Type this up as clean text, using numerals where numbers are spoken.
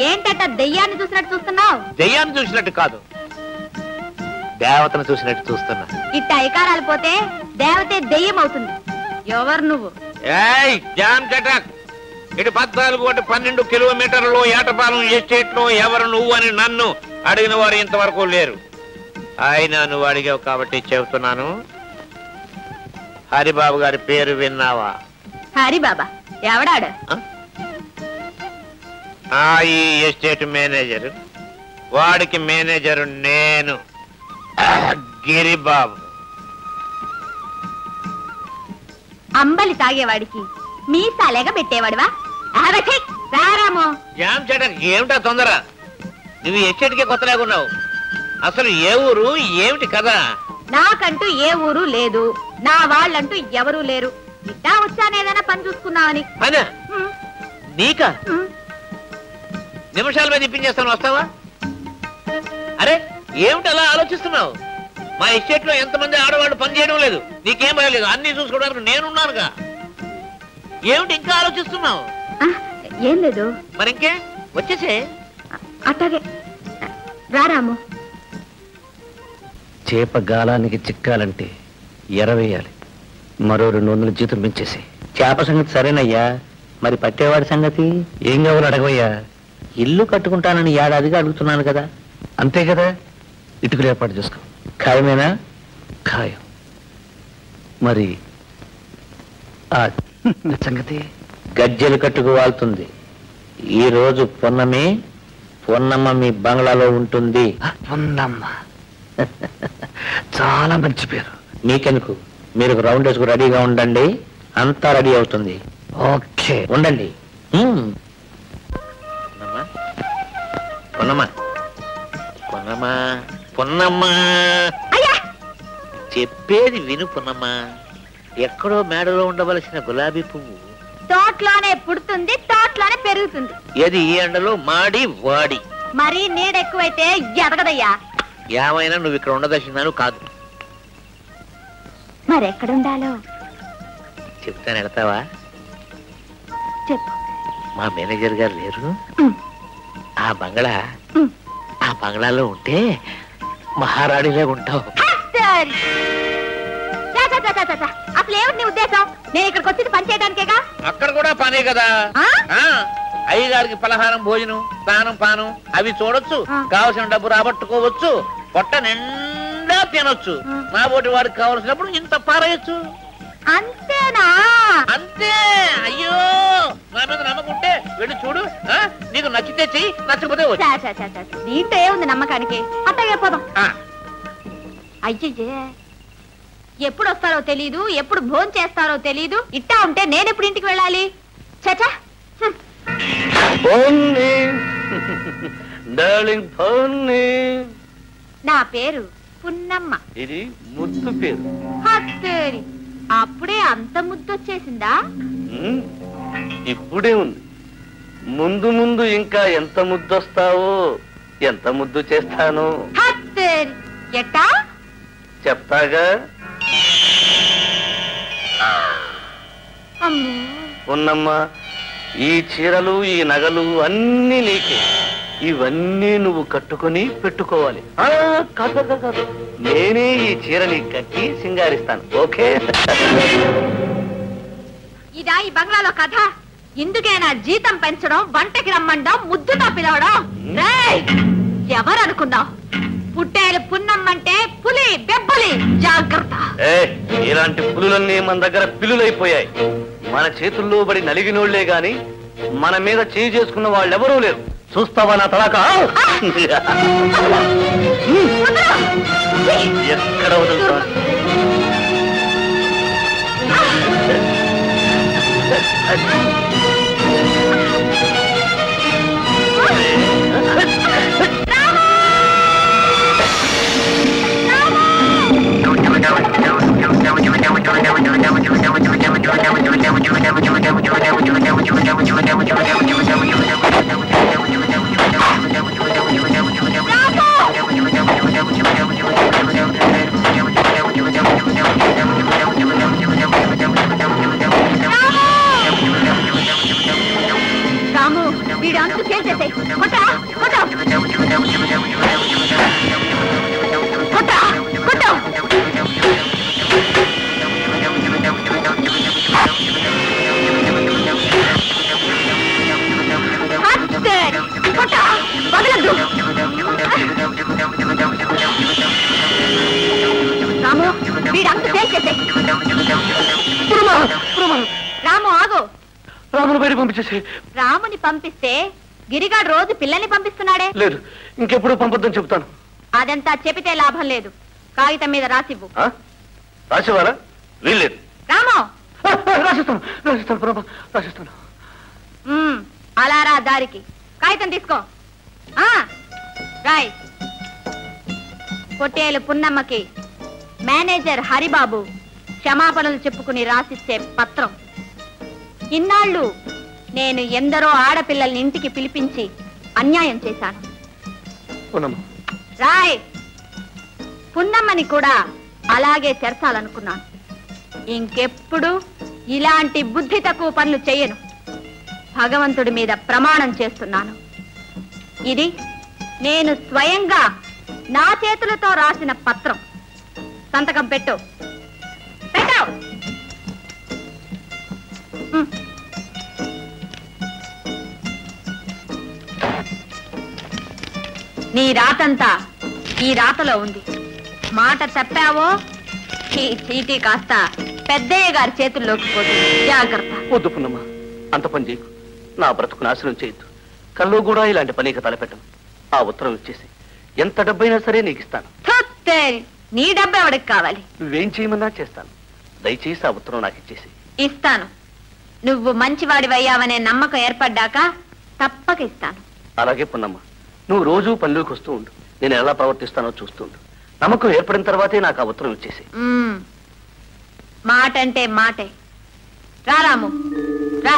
ఏంటట దెయ్యాన్ని చూసినట్టు చూస్తున్నావు? దెయ్యాన్ని చూసినట్టు కాదు, దేవతను చూసినట్టు చూస్తున్నా. ఇట్ట ఐకారాలు పోతే దేవతే దెయ్యం అవుతుంది. ఎవరు నువ్వు? జాన్ కటక్, ఇటు 14 12 కిలోమీటర్లు ఏటపాలెం ఎస్టేట్ లో ఎవరు నువ్వు అని నన్ను అడిగిన వారు ఇంతవరకు లేరు. ఆయన నువ్వు అడిగావు కాబట్టి చెబుతున్నాను. హరిబాబు గారి పేరు విన్నావా? హరిబాబా ఎవడాడు? ఈ ఎస్టేట్ మేనేజర్. వాడికి మేనేజరు నేను, గిరిబాబు. అంబలి తాగేవాడికి మీసాలేగా పెట్టేవాడివా? రారామో జామ్ చెటక్, ఏమిటా తొందర? నువ్వు ఎస్టేట్కే కొత్తలాగున్నావు. అసలు ఏ ఊరు, ఏమిటి కదా? నాకంటూ ఏ ఊరు లేదు, నా వాళ్ళంటూ ఎవరూ లేరు. ఇట్టా వచ్చానేదైనా పని చూసుకున్నావని. పనా నీకా? నిమిషాల మీద ఇప్పించేస్తాను, వస్తావా? అరే ఏమిటి అలా ఆలోచిస్తున్నావు? మా ఎస్టేట్ లో ఎంతమంది ఆడవాళ్ళు పని చేయడం లేదు, నీకేం భయం లేదు, అన్ని చూసుకోవడానికి నేనున్నానుగా. ఏమిటి ఇంకా ఆలోచిస్తున్నావు? ఏం లేదు. మరింకే వచ్చేసే. అట్టగే రారాము. చేప గాలానికి చిక్కాలంటే ఎరవేయాలి. మరో 200 జీతం పెంచేసి. చేప సంగతి సరేనయ్యా, మరి పట్టేవాడి సంగతి ఏం కావాలో అడగవయ్యా. ఇల్లు కట్టుకుంటానని ఏడాదిగా అడుగుతున్నాను కదా. అంతే కదా, ఇటుకలు ఏర్పాటు చేసుకో. ఖాయమేనా? ఖాయం. మరి ఆ సంగతి గజ్జెలు కట్టుకు వాళ్తుంది. ఈ రోజు పొన్నమి, పొన్నమ్మ మీ బంగ్లాలో ఉంటుంది. పొన్నమ్మ చాలా మంచి పేరు. మీకెందుకు, మీరు రౌండ్ వేసుకు రెడీగా ఉండండి, అంతా రెడీ అవుతుంది. ఓకే ఉండండి. పొన్నమ్మా, పొన్నమ్మా, పొన్నమ్మా, చెప్పేది విను పొన్నమ్మా. ఎక్కడో మేడలో ఉండవలసిన గులాబీ పువ్వు తోటలోనే పుడుతుంది, తోటలోనే పెరుగుతుంది. ఏది ఈ ఎండలో మాడి వాడి. మరి నీడ ఎక్కువైతే ఎదగదయ్యా. ఏమైనా నువ్వు ఇక్కడ ఉండదలిసినాను కాదు. మరెక్కడుండాలో చెప్తాను, వెళ్తావా? చెప్పు. మా మేనేజర్ గారు లేరు, ఆ బంగ్లాలో ఉంటే మహారాణిలో ఉంటావు. అసలు ఏమిటి నీ ఉద్దేశం? నేను ఇక్కడికి వచ్చింది పని చేయడానికేగా. అక్కడ కూడా పనే కదా. అయ్యగారికి పలహారం, భోజనం, స్నానం, పానం అవి చూడొచ్చు, కావలసిన డబ్బు రాబట్టుకోవచ్చు, పొట్ట నిండా తినొచ్చు. నా బోటి వాడికి కావలసినప్పుడు ఇంత పారేయచ్చు. అంతేనా? అంతే. అయ్యో, నా మీద నమ్మకుంటే వెళ్ళి చూడు. నీకు నచ్చితే చెయ్యి, నచ్చకపోతే దీంట్లో ఏముంది నమ్మకానికి? అట్టగే పోదాం. అయ్యే, ఎప్పుడు వస్తారో తెలీదు, ఎప్పుడు భోజనం చేస్తారో తెలీదు. ఇట్టా ఉంటే నేనెప్పుడు ఇంటికి వెళ్ళాలి? చచా. నా పేరు పున్నమ్మ. ఇది ముద్దు పేరు. అప్పుడే అంత ముద్దొచ్చేసిందా? ఇప్పుడే ఉంది, ముందు ముందు ఇంకా ఎంత ముద్దొస్తావో, ఎంత ముద్దు చేస్తాను ఎట్టా చెప్తాగా. ఉన్నమ్మా, ఈ చీరలు, ఈ నగలు అన్నీ నీకే. ఇవన్నీ నువ్వు కట్టుకుని పెట్టుకోవాలి. కాదు కాదు, నేనే ఈ చీరని కట్టి సింగారిస్తాను. ఓకే? ఇదా ఈ బంగ్లాలో కథ? ఇందుకేనా జీతం పెంచడం, వంటకి రమ్మండం, ముద్దుతో పిలవడం? ఎవరనుకున్నావు? పుట్టేలు పున్నమ్మంటే పులి, బెబ్బలి. జాగ్రత్త. ఇలాంటి పులులన్నీ మన దగ్గర పిల్లులైపోయాయి. మన చేతుల్లో పడి నలిగినోళ్లే గాని మన మీద చేయి చేసుకున్న వాళ్ళెవరూ లేరు. చూస్తావా నా తలాక? ఎక్కడ వదులుతా? Thank you. వీడు అంతు చేసేసే కొట్ట కొట్ట కొట్ట కొట్ట కొట్ట వదలద్దు రాము వీడు అంతు చేసేసే రాము ఆగు రాముని బయట పంపించేసి రాముని పంపిస్తే గిరిగాడు రోజు పిల్లల్ని పంపిస్తున్నాడే లేదు ఇంకెప్పుడు పంపొద్దని చెప్తాను అదంతా చెబితే లాభం లేదు కాగితం మీద రాసివ్వు రాసేవారా వీల్లేదు రాము రాసిస్తాను రాసిస్తాను ప్రభా రాసిస్తాను అలా రా దారికి కాగితం తీసుకో రాయ్ పొట్టేలు పున్నమ్మకి మేనేజర్ హరిబాబు క్షమాపణలు చెప్పుకుని రాసిచ్చే పత్రం. ఇన్నాళ్ళు నేను ఎందరో ఆడపిల్లల్ని ఇంటికి పిలిపించి అన్యాయం చేశాను. రాయ్ పున్నమ్మని కూడా అలాగే తెరచాలనుకున్నాను. ఇంకెప్పుడు ఇలాంటి బుద్ధి తక్కువ పనులు చేయను. భగవంతుడి మీద ప్రమాణం చేస్తున్నాను. ఇది నేను స్వయంగా నా చేతులతో రాసిన పత్రం. సంతకం పెట్టు. పెట్టావు. నీ రాతంతా ఈ రాతలో ఉంది. మాట తప్పావో ఈ చీటీ కాస్త పెద్దయ్య గారి చేతుల్లోకి పోతుంది. జాగ్రత్త. వద్దు పున్నమ్మ, అంత పని చేయకు. నా బ్రతుకు నాశనం చేయొద్దు. కల్లో కూడా ఇలాంటి పనికి తలపెట్టను. ఆ ఉత్తరం ఇచ్చేసి ఎంత డబ్బైనా సరే నీకు ఇస్తాను. నీ డబ్బు ఎవడికి కావాలి? నువ్వేం చేయమన్నా చేస్తాను. దయచేసి ఆ ఉత్తరం నాకు ఇచ్చేసి. ఇస్తాను. నువ్వు మంచివాడివయ్యావనే నమ్మకం ఏర్పడ్డాక తప్పక ఇస్తాను. అలాగే పున్నమ్మ, నువ్వు రోజు పనిలోకి వస్తూ ఉండు. నేను ఎలా ప్రవర్తిస్తానో చూస్తుండు. నమ్మకం ఏర్పడిన తర్వాతే నాకు ఆ ఉత్తరం ఇచ్చేసి. మాట అంటే మాటే. రారాము రా.